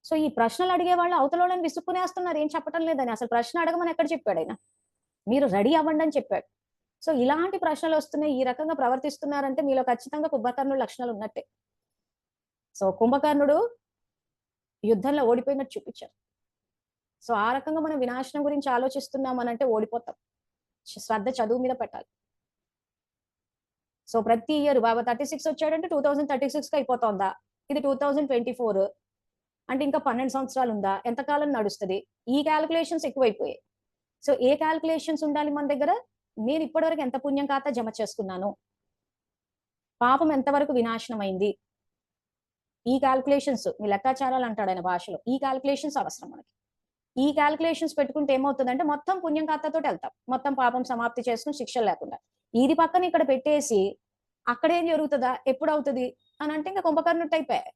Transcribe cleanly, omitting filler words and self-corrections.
So ఈ ప్రశ్నలు అడిగే వాళ్ళు అవతలోళ్ళని విసుక్కునేస్తున్నారు ఏం చెప్పటం లేదని. అసలు ప్రశ్న అడగమని ఎక్కడ చెప్పాడు ఆయన? మీరు రెడీ అవ్వండి అని చెప్పాడు. సో ఇలాంటి ప్రశ్నలు వస్తున్నాయి. ఈ రకంగా ప్రవర్తిస్తున్నారంటే మీలో ఖచ్చితంగా కుంభకర్ణుడి లక్షణాలు ఉన్నట్టే. సో కుంభకర్ణుడు యుద్ధంలో ఓడిపోయినట్టు చూపించారు. సో ఆ రకంగా మనం వినాశనం గురించి ఆలోచిస్తున్నాం అని అంటే ఓడిపోతాం. శ్రద్ధ చదువు మీద పెట్టాలి. సో ప్రతి ఇయర్ బాబా 36 వచ్చాడంటే 2036 కి అయిపోతుందా? ఇది 2024 అంటే ఇంకా 12 సంవత్సరాలు ఉందా? ఎంతకాలం నడుస్తుంది? ఈ క్యాలిక్యులేషన్స్ ఎక్కువైపోయాయి. సో ఏ క్యాలిక్యులేషన్స్ ఉండాలి మన దగ్గర? నేను ఇప్పటివరకు ఎంత పుణ్యం ఖాతా జమ చేసుకున్నాను, పాపం ఎంతవరకు వినాశనం అయింది, ఈ క్యాలిక్యులేషన్స్ మీ లెక్కాచారాలు అంటాడు ఆయన భాషలో. ఈ క్యాలిక్యులేషన్స్ అవసరం మనకి. ఈ క్యాలిక్యులేషన్స్ పెట్టుకుంటే ఏమవుతుందంటే మొత్తం పుణ్యం ఖాతాతో వెళ్తాం, మొత్తం పాపం సమాప్తి చేసుకుని శిక్షలు లేకుండా. ఇది పక్కన ఇక్కడ పెట్టేసి అక్కడేం జరుగుతుందా, ఎప్పుడు అవుతుంది అని అంటే ఇంకా కుంభకర్ణుడు అయిపోయాయి.